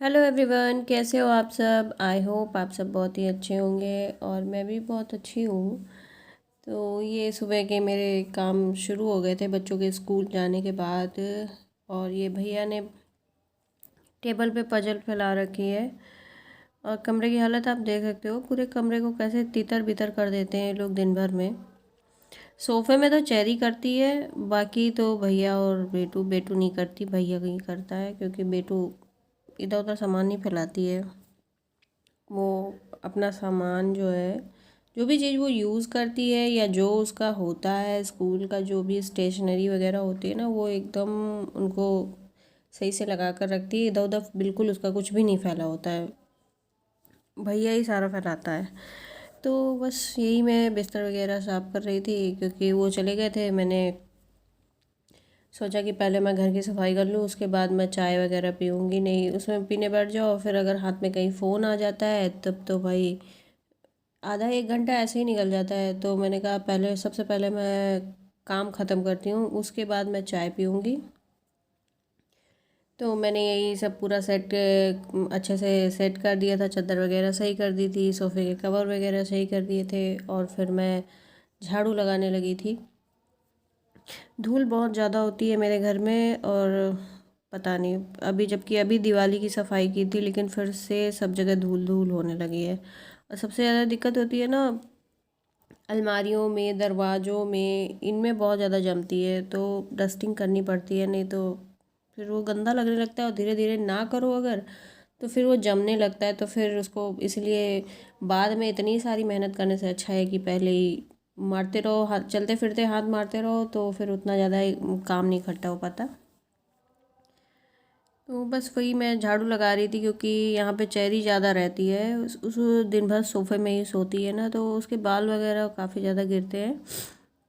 Hello everyone, कैसे हो आप सब। आई होप आप सब बहुत ही अच्छे होंगे और मैं भी बहुत अच्छी हूँ। तो ये सुबह के मेरे काम शुरू हो गए थे बच्चों के स्कूल जाने के बाद। और ये भैया ने टेबल पे पजल फैला रखी है और कमरे की हालत आप देख सकते हो। पूरे कमरे को कैसे तितर बितर कर देते हैं ये लोग दिन भर में। सोफ़े में तो चेरी करती है, बाकी तो भैया और बेटू बेटू नहीं करती, भैया ही करता है क्योंकि बेटू इधर उधर सामान नहीं फैलाती है। वो अपना सामान जो है, जो भी चीज़ वो यूज़ करती है या जो उसका होता है स्कूल का, जो भी स्टेशनरी वगैरह होती है ना, वो एकदम उनको सही से लगा कर रखती है। इधर उधर बिल्कुल उसका कुछ भी नहीं फैला होता है, भैया ही सारा फैलाता है। तो बस यही मैं बिस्तर वगैरह साफ़ कर रही थी क्योंकि वो चले गए थे। मैंने सोचा कि पहले मैं घर की सफाई कर लूँ, उसके बाद मैं चाय वगैरह पीऊँगी। नहीं उसमें पीने बैठ जाओ फिर अगर हाथ में कहीं फ़ोन आ जाता है तब तो भाई आधा एक घंटा ऐसे ही निकल जाता है। तो मैंने कहा पहले सबसे पहले मैं काम ख़त्म करती हूँ, उसके बाद मैं चाय पीऊँगी। तो मैंने यही सब पूरा सेट अच्छे से सेट कर दिया था, चादर वगैरह सही कर दी थी, सोफ़े के कवर वगैरह सही कर दिए थे और फिर मैं झाड़ू लगाने लगी थी। धूल बहुत ज़्यादा होती है मेरे घर में और पता नहीं अभी, जबकि अभी दिवाली की सफाई की थी लेकिन फिर से सब जगह धूल धूल होने लगी है। और सबसे ज़्यादा दिक्कत होती है ना अलमारियों में, दरवाज़ों में, इनमें बहुत ज़्यादा जमती है तो डस्टिंग करनी पड़ती है। नहीं तो फिर वो गंदा लगने लगता है और धीरे धीरे ना करो अगर तो फिर वो जमने लगता है। तो फिर उसको इसलिए बाद में इतनी सारी मेहनत करने से अच्छा है कि पहले ही मारते रहो, हाथ चलते फिरते हाथ मारते रहो तो फिर उतना ज़्यादा काम नहीं इकट्ठा हो पाता। तो बस वही मैं झाड़ू लगा रही थी क्योंकि यहाँ पे चेरी ज़्यादा रहती है। उस दिन भर सोफ़े में ही सोती है ना, तो उसके बाल वगैरह काफ़ी ज़्यादा गिरते हैं।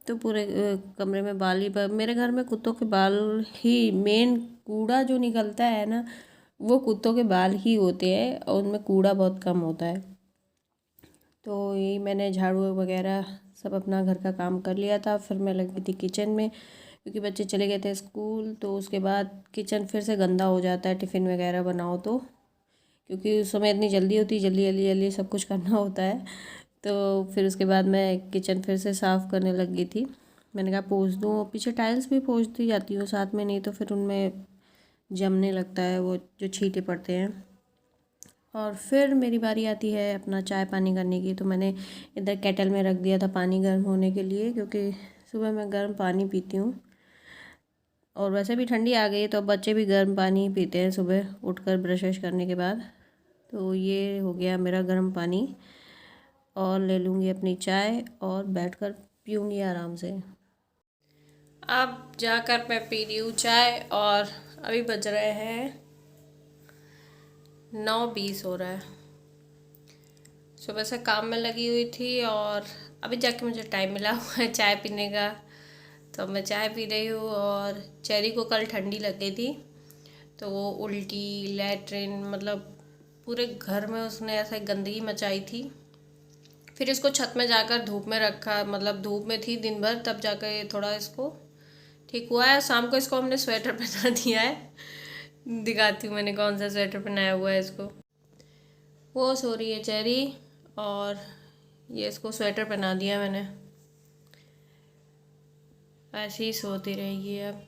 तो पूरे कमरे में बाल ही मेरे घर में कुत्तों के बाल ही मेन, कूड़ा जो निकलता है ना वो कुत्तों के बाल ही होते हैं और उनमें कूड़ा बहुत कम होता है। तो यही मैंने झाड़ू वगैरह सब अपना घर का काम कर लिया था। फिर मैं लगी थी किचन में क्योंकि बच्चे चले गए थे स्कूल। तो उसके बाद किचन फिर से गंदा हो जाता है टिफ़िन वगैरह बनाओ तो, क्योंकि उस समय इतनी जल्दी होती, जल्दी जल्दी जल्दी सब कुछ करना होता है। तो फिर उसके बाद मैं किचन फिर से साफ़ करने लग गई थी। मैंने कहा पोंछ दूँ, पीछे टाइल्स भी पोंछती जाती हूँ साथ में, नहीं तो फिर उनमें जमने लगता है वो जो छींटे पड़ते हैं। और फिर मेरी बारी आती है अपना चाय पानी करने की। तो मैंने इधर केटल में रख दिया था पानी गर्म होने के लिए क्योंकि सुबह मैं गर्म पानी पीती हूँ और वैसे भी ठंडी आ गई है तो अब बच्चे भी गर्म पानी ही पीते हैं सुबह उठकर ब्रश वश करने के बाद। तो ये हो गया मेरा गर्म पानी और ले लूँगी अपनी चाय और बैठकर पीऊँगी आराम से। अब जाकर मैं पी रही हूँ चाय और अभी बज रहे हैं 9:20 हो रहा है। सुबह से काम में लगी हुई थी और अभी जाके मुझे टाइम मिला हुआ है चाय पीने का। तो मैं चाय पी रही हूँ और चेरी को कल ठंडी लग गई थी तो वो उल्टी लैट्रिन मतलब पूरे घर में उसने ऐसे गंदगी मचाई थी। फिर इसको छत में जाकर धूप में रखा, मतलब धूप में थी दिन भर, तब जाकर ये थोड़ा इसको ठीक हुआ है। शाम को इसको हमने स्वेटर पहना दिया है, दिखाती हूँ मैंने कौन सा स्वेटर पहनाया हुआ है इसको। वो सो रही है चेरी और ये इसको स्वेटर पहना दिया मैंने, ऐसे ही सोती रहेगी अब।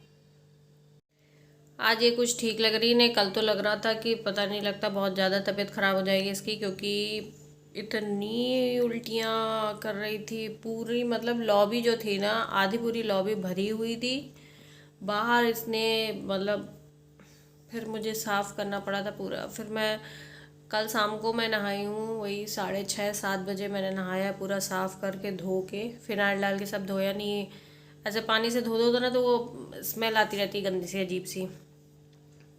आज ये कुछ ठीक लग रही नहीं, कल तो लग रहा था कि पता नहीं लगता बहुत ज़्यादा तबीयत ख़राब हो जाएगी इसकी, क्योंकि इतनी उल्टियाँ कर रही थी। पूरी मतलब लॉबी जो थी ना, आधी पूरी लॉबी भरी हुई थी। बाहर इसने मतलब फिर मुझे साफ़ करना पड़ा था पूरा। फिर मैं कल शाम को मैं नहाई हूँ, वही 6:30-7 बजे मैंने नहाया, पूरा साफ़ करके धो के फिनाइल डाल के सब धोया। नहीं ऐसे पानी से धो दो ना तो वो स्मेल आती रहती है गंदी सी अजीब सी।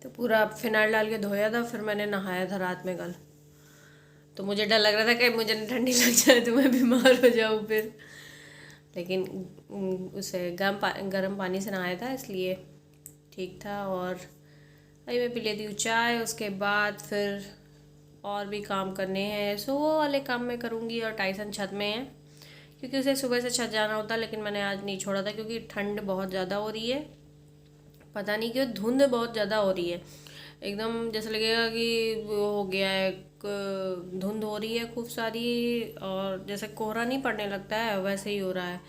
तो पूरा फिनाइल डाल के धोया था, फिर मैंने नहाया था रात में कल। तो मुझे डर लग रहा था कि मुझे न ठंडी लग जाए तो मैं बीमार हो जाऊँ फिर, लेकिन उसे गर्म पानी से नहाया था इसलिए ठीक था। और अभी मैं पी लेती हूँ चाय, उसके बाद फिर और भी काम करने हैं। सो वो वाले काम मैं करूँगी। और टाइसन छत में है क्योंकि उसे सुबह से छत जाना होता, लेकिन मैंने आज नहीं छोड़ा था क्योंकि ठंड बहुत ज़्यादा हो रही है। पता नहीं क्यों धुंध बहुत ज़्यादा हो रही है। एकदम जैसे लगेगा कि वो हो गया है, धुंध हो रही है खूब सारी, और जैसे कोहरा नहीं पड़ने लगता है वैसे ही हो रहा है।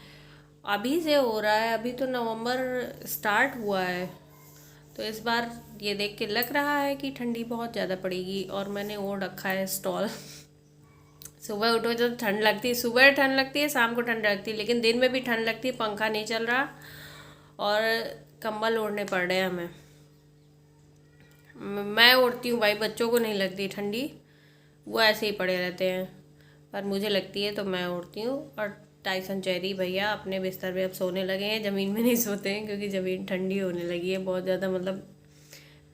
अभी से हो रहा है, अभी तो नवंबर स्टार्ट हुआ है। तो इस बार ये देख के लग रहा है कि ठंडी बहुत ज़्यादा पड़ेगी। और मैंने ओढ़ रखा है स्टॉल। सुबह उठो तो ठंड लगती है, सुबह ठंड लगती है, शाम को ठंड लगती है, लेकिन दिन में भी ठंड लगती है, पंखा नहीं चल रहा और कंबल ओढ़ने पड़ रहे हैं हमें। मैं ओढ़ती हूँ भाई, बच्चों को नहीं लगती ठंडी, वो ऐसे ही पड़े रहते हैं, पर मुझे लगती है तो मैं ओढ़ती हूँ। और टाइसन चेरी भैया अपने बिस्तर पे अब सोने लगे हैं, ज़मीन में नहीं सोते हैं क्योंकि ज़मीन ठंडी होने लगी है बहुत ज़्यादा। मतलब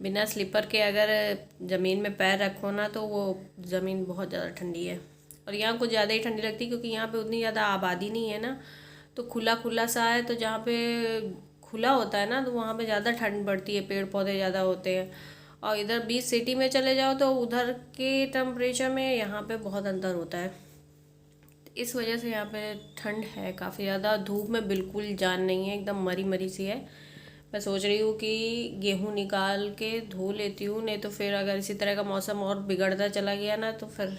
बिना स्लीपर के अगर ज़मीन में पैर रखो ना तो वो ज़मीन बहुत ज़्यादा ठंडी है। और यहाँ कुछ ज़्यादा ही ठंडी लगती है क्योंकि यहाँ पे उतनी ज़्यादा आबादी नहीं है ना, तो खुला खुला सा है, तो जहाँ पे खुला होता है ना तो वहाँ पे ज़्यादा ठंड पड़ती है, पेड़ पौधे ज़्यादा होते हैं। और इधर बीच सिटी में चले जाओ तो उधर के टेम्परेचर में यहाँ पे बहुत अंतर होता है। इस वजह से यहाँ पे ठंड है काफ़ी ज़्यादा। धूप में बिल्कुल जान नहीं है, एकदम मरी मरी सी है। मैं सोच रही हूँ कि गेहूँ निकाल के धो लेती हूँ, नहीं तो फिर अगर इसी तरह का मौसम और बिगड़ता चला गया ना तो फिर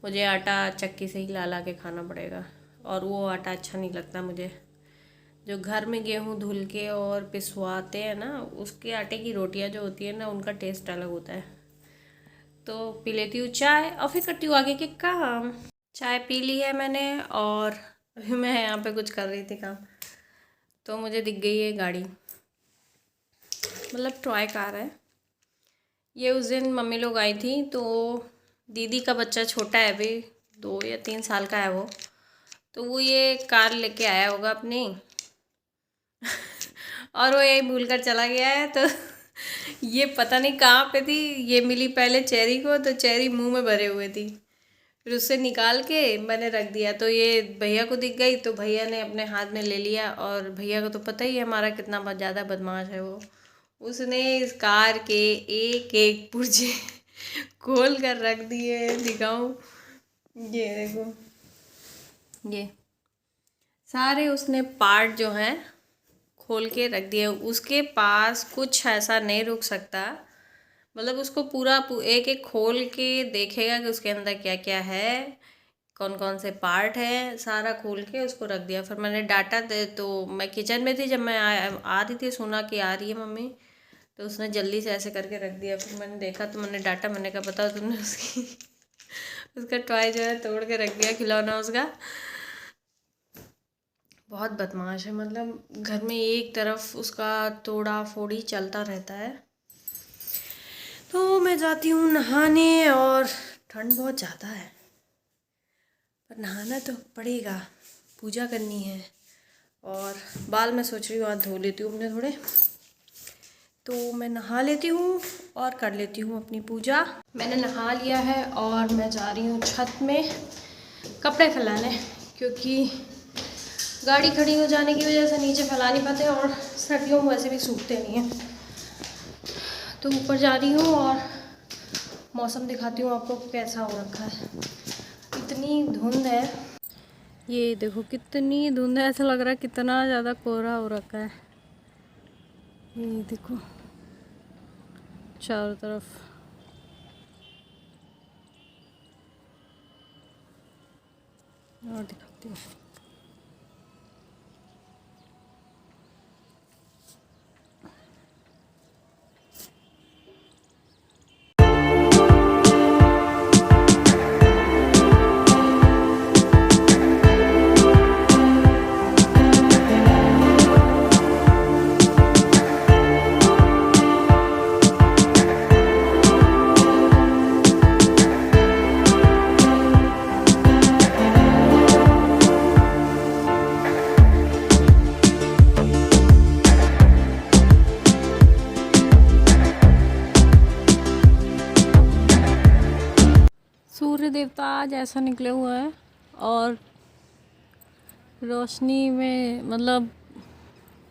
मुझे आटा चक्की से ही ला के खाना पड़ेगा, और वो आटा अच्छा नहीं लगता मुझे। जो घर में गेहूँ धुल के और पिसवाते हैं ना, उसके आटे की रोटियाँ जो होती है ना, उनका टेस्ट अलग होता है। तो पी लेती हूँ चाय और फिर करती हूँ आगे के काम। चाय पी ली है मैंने और अभी मैं यहाँ पे कुछ कर रही थी काम, तो मुझे दिख गई है गाड़ी, मतलब टॉय कार है ये। उस दिन मम्मी लोग आई थी तो दीदी का बच्चा छोटा है, अभी 2 या 3 साल का है वो, तो वो ये कार लेके आया होगा अपनी और वो यही भूल कर चला गया है। तो ये पता नहीं कहाँ पे थी, ये मिली पहले चेरी को, तो चेरी मुंह में भरे हुए थी, फिर उससे निकाल के मैंने रख दिया, तो ये भैया को दिख गई तो भैया ने अपने हाथ में ले लिया। और भैया को तो पता ही है हमारा कितना ज़्यादा बदमाश है वो, उसने इस कार के एक एक पुर्जे खोल कर रख दिए। दिखाऊं, ये देखो, ये सारे उसने पार्ट जो हैं खोल के रख दिए। उसके पास कुछ ऐसा नहीं रुक सकता, मतलब उसको पूरा एक एक खोल के देखेगा कि उसके अंदर क्या क्या है, कौन कौन से पार्ट है, सारा खोल के उसको रख दिया। फिर मैंने डाटा दे, तो मैं किचन में थी जब मैं आ रही थी, सुना कि आ रही है मम्मी, तो उसने जल्दी से ऐसे करके रख दिया। फिर मैंने देखा तो मैंने डाटा, मैंने कहा बताओ तुमने उसकी उसका टॉय जो है तोड़ के रख दिया, खिलौना उसका। बहुत बदमाश है, मतलब घर में एक तरफ उसका तोड़ा फोड़ी चलता रहता है। तो मैं जाती हूँ नहाने, और ठंड बहुत ज़्यादा है पर नहाना तो पड़ेगा, पूजा करनी है। और बाल मैं सोच रही हूँ आज धो लेती हूँ अपने थोड़े, तो मैं नहा लेती हूँ और कर लेती हूँ अपनी पूजा। मैंने नहा लिया है और मैं जा रही हूँ छत में कपड़े फैलाने, क्योंकि गाड़ी खड़ी हो जाने की वजह से नीचे फैला नहीं पाते और सर्दियों में वैसे भी सूखते नहीं हैं। तो ऊपर जा रही हूँ और मौसम दिखाती हूँ आपको कैसा हो रखा है। इतनी धुंध है, ये देखो कितनी धुंध है, ऐसा लग रहा है कितना ज़्यादा कोहरा हो रखा है। ये देखो चारों तरफ, और दिखाती हूँ। सूर्य देवता आज ऐसा निकले हुए हैं और रोशनी में, मतलब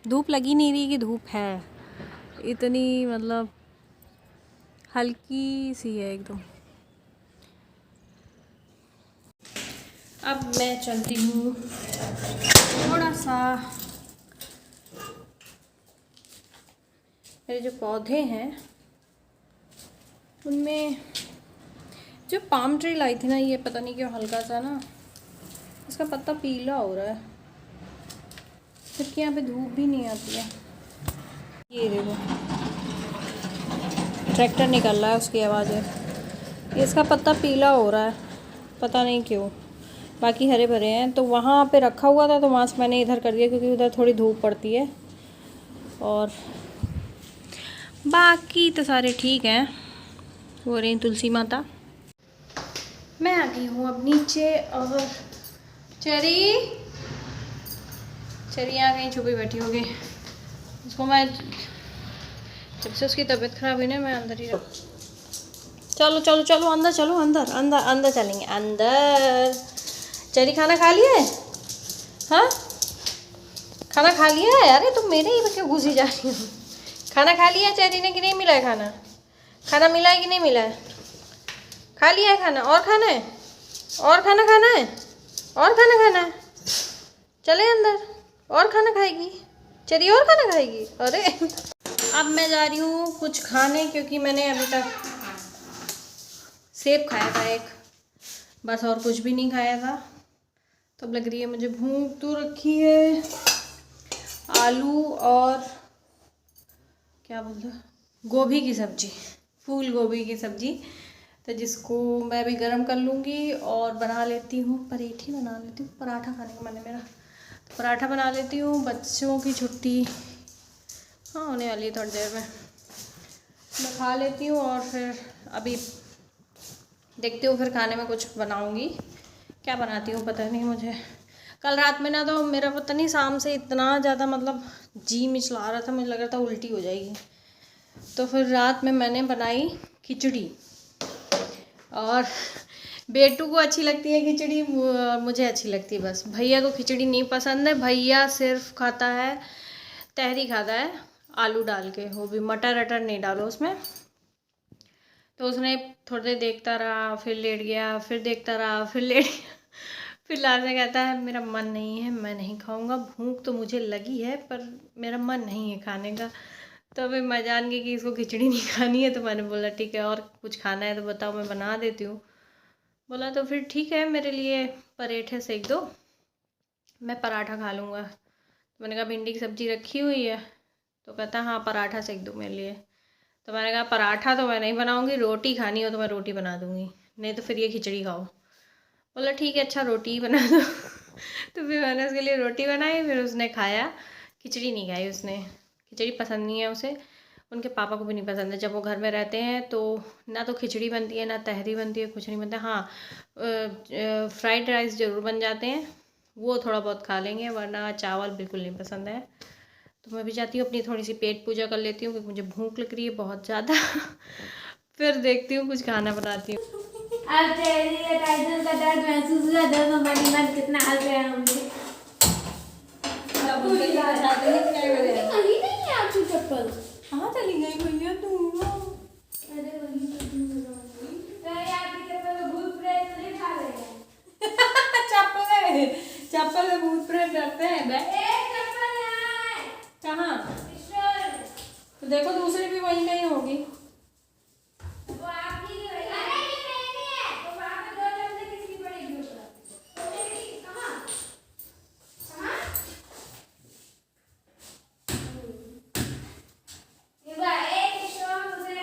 धूप लगी नहीं रही कि धूप है, इतनी मतलब हल्की सी है एकदम। अब मैं चलती हूँ थोड़ा सा, मेरे जो पौधे हैं उनमें जो पाम ट्री लाई थी ना, ये पता नहीं क्यों हल्का सा ना इसका पत्ता पीला हो रहा है, जबकि यहाँ पे धूप भी नहीं आती है। ये देखो ट्रैक्टर निकल रहा है, उसकी आवाज़ है। इसका पत्ता पीला हो रहा है, पता नहीं क्यों, बाकी हरे भरे हैं। तो वहाँ पे रखा हुआ था तो वहाँ से मैंने इधर कर दिया, क्योंकि उधर थोड़ी धूप पड़ती है। और बाकी तो सारे ठीक हैं। हो रही तुलसी माता। मैं आ गई हूँ अब नीचे, और चेरी यहाँ कहीं छुपी बैठी होगी। उसको मैं जब से उसकी तबीयत खराब हुई ना, मैं अंदर ही रख। चलो चलो चलो अंदर चलो, अंदर अंदर अंदर चलेंगे अंदर। चेरी खाना खा लिया है? हाँ खाना खा लिया है? अरे तुम मेरे ही में क्यों घुसी जा रही हो? खाना खा लिया है चेरी ने कि नहीं मिला है खाना? खाना मिला है कि नहीं मिला है? खा लिया है खाना? और खाना है? और खाना खाना है? और खाना खाना है? चले अंदर, और खाना खाएगी चेरी, और खाना खाएगी। अरे अब मैं जा रही हूँ कुछ खाने, क्योंकि मैंने अभी तक सेब खाया था एक, बस और कुछ भी नहीं खाया था। तब लग रही है मुझे भूख। तो रखी है आलू और क्या बोलते हैं, गोभी की सब्जी, फूल गोभी की सब्जी, तो जिसको मैं भी गरम कर लूँगी और बना लेती हूँ। पराठे बना लेती हूँ, पराठा खाने का मन है मेरा, तो पराठा बना लेती हूँ। बच्चों की छुट्टी हाँ होने वाली है थोड़ी देर में, मैं खा लेती हूँ। और फिर अभी देखती हूँ, फिर खाने में कुछ बनाऊँगी। क्या बनाती हूँ पता नहीं मुझे। कल रात में ना तो मेरा पता नहीं शाम से इतना ज़्यादा मतलब जी मिचला रहा था, मुझे लग रहा था उल्टी हो जाएगी। तो फिर रात में मैंने बनाई खिचड़ी, और बेटू को अच्छी लगती है खिचड़ी, मुझे अच्छी लगती है बस। भैया को खिचड़ी नहीं पसंद है, भैया सिर्फ खाता है, तहरी खाता है आलू डाल के, वो भी मटर अटर नहीं डालो उसमें। तो उसने थोड़ी देर देखता रहा, फिर लेट गया, फिर देखता रहा, फिर लेट गया। फिर लास्ट में कहता है मेरा मन नहीं है, मैं नहीं खाऊंगा, भूख तो मुझे लगी है पर मेरा मन नहीं है खाने का। तो फिर मैं जान गई कि इसको खिचड़ी नहीं खानी है, तो मैंने बोला ठीक है, और कुछ खाना है तो बताओ मैं बना देती हूँ। बोला तो फिर ठीक है, मेरे लिए पराठे सेक दो, मैं पराठा खा लूँगा। तो मैंने कहा भिंडी की सब्ज़ी रखी हुई है, तो कहता हाँ पराठा सेक दो मेरे लिए। तो मैंने कहा पराठा तो मैं नहीं बनाऊँगी, रोटी खानी हो तो मैं रोटी बना दूँगी, नहीं तो फिर ये खिचड़ी खाओ। बोला ठीक है अच्छा रोटी ही बना दो। तो फिर मैंने उसके लिए रोटी बनाई, फिर उसने खाया। खिचड़ी नहीं खाई उसने, खिचड़ी पसंद नहीं है उसे, उनके पापा को भी नहीं पसंद है। जब वो घर में रहते हैं तो ना तो खिचड़ी बनती है ना तहरी बनती है, कुछ नहीं बनता। हाँ फ्राइड राइस ज़रूर बन जाते हैं, वो थोड़ा बहुत खा लेंगे, वरना चावल बिल्कुल नहीं पसंद है। तो मैं भी जाती हूँ अपनी थोड़ी सी पेट पूजा कर लेती हूँ, क्योंकि मुझे भूख लग रही है बहुत ज़्यादा। फिर देखती हूँ कुछ खाना बनाती हूँ। अब तेरी टाइटल का दर्द महसूस हुआ, दर्द हमारी मन कितना हल गया हमने। कहीं नहीं है आपकी चप्पल, कहाँ चली गई भैया तुम? अरे वही तो दूर आपकी चप्पल में भूत प्रेत नहीं खा रहे हैं। चप्पल में भूत प्रेत डरते हैं बे? एक चप्पल है कहाँ? ईश्वर, तो देखो दूसरी भी वहीं कहीं होगी। वो आपकी जो है। अरे ये मेरी है, तो वहाँ पे दो चप्पलें किसकी पड़ेगी ऊपर? कहाँ कहाँ ये एक ईश्वर मुझे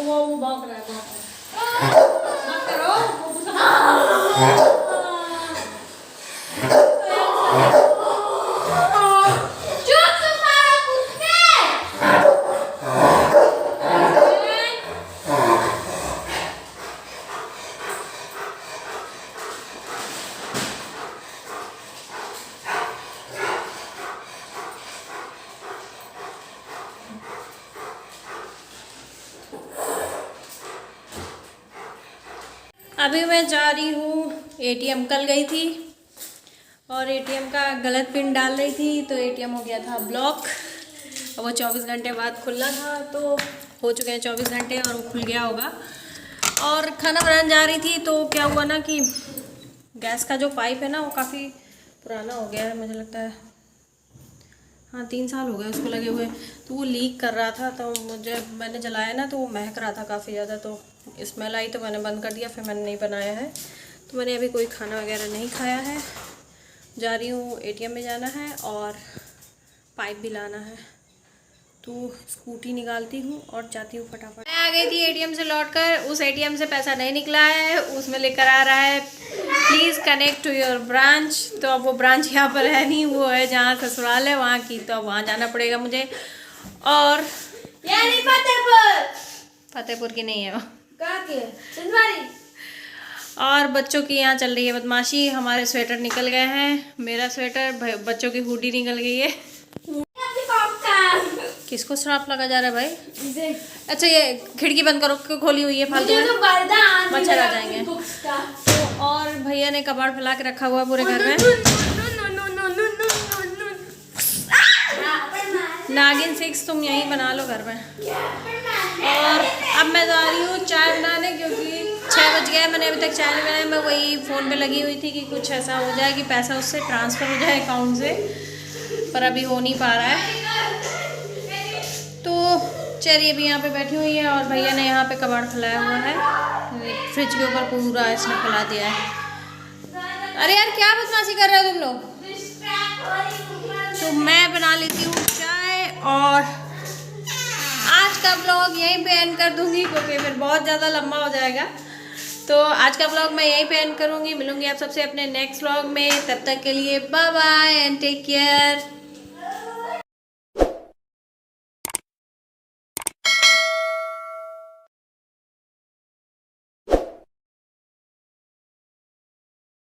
वो भौंक रहा है, मत करो, वो सब चुप तुम्हारा कुत्ते। अभी मैं जा रही हूँ एटीएम। कल गई थी और एटीएम का गलत पिन डाल रही थी तो एटीएम हो गया था ब्लॉक। और वो 24 घंटे बाद खुलना था, तो हो चुके हैं 24 घंटे और वो खुल गया होगा। और खाना बनाने जा रही थी तो क्या हुआ ना कि गैस का जो पाइप है ना वो काफ़ी पुराना हो गया है, मुझे लगता है हाँ 3 साल हो गए उसको लगे हुए। तो वो लीक कर रहा था, तो मैंने जलाया ना तो वो महक रहा था काफ़ी ज़्यादा, तो स्मेल आई तो मैंने बंद कर दिया। फिर मैंने नहीं बनाया है, तो मैंने अभी कोई खाना वगैरह नहीं खाया है। जा रही हूँ एटीएम में जाना है और पाइप भी लाना है, तो स्कूटी निकालती हूँ और जाती हूँ फटाफट। मैं आ गई थी एटीएम से लौटकर। उस एटीएम से पैसा नहीं निकला है, उसमें लेकर आ रहा है please connect to your branch. तो अब वो ब्रांच यहाँ पर है नहीं, वो है जहाँ ससुराल है वहाँ की, तो अब वहाँ जाना पड़ेगा मुझे। और यानी फतेहपुर। फतेहपुर की नहीं है वो, कहाँ की है? सिंधवाड़ी। और बच्चों की यहाँ चल रही है बदमाशी। हमारे स्वेटर निकल गए हैं, मेरा स्वेटर, बच्चों की हुडी निकल गई है। किसको श्राप लगा जा रहा है भाई? अच्छा ये खिड़की बंद करो, क्यों खोली हुई है फालतू में, मच्छर आ जाएंगे। तो और भैया ने कबाड़ फैला के रखा हुआ है पूरे घर में। नागिन 6 तुम यहीं बना लो घर में। और अब मैं जा रही हूँ चाय बनाने, क्योंकि 6 बज गया, मैंने अभी तक चाय नहीं बनाई। मैं वही फ़ोन पे लगी हुई थी कि कुछ ऐसा हो जाए कि पैसा उससे ट्रांसफ़र हो जाए अकाउंट से, पर अभी हो नहीं पा रहा है। तो चेरी अभी यहाँ पे बैठी हुई है और भैया ने यहाँ पे कबाड़ फैलाया हुआ है, फ्रिज के ऊपर पूरा इसने फैला दिया है। अरे यार क्या बदमाशी कर रहे हो तुम लोग? तो मैं बना लेती हूँ चाय और आज का ब्लॉग यहीं पे एंड कर दूँगी, क्योंकि फिर बहुत ज़्यादा लंबा हो जाएगा। तो आज का ब्लॉग मैं यहीं पे एंड करूँगी। मिलूँगी आप सबसे अपने नेक्स्ट ब्लॉग में, तब तक के लिए bye bye and take care.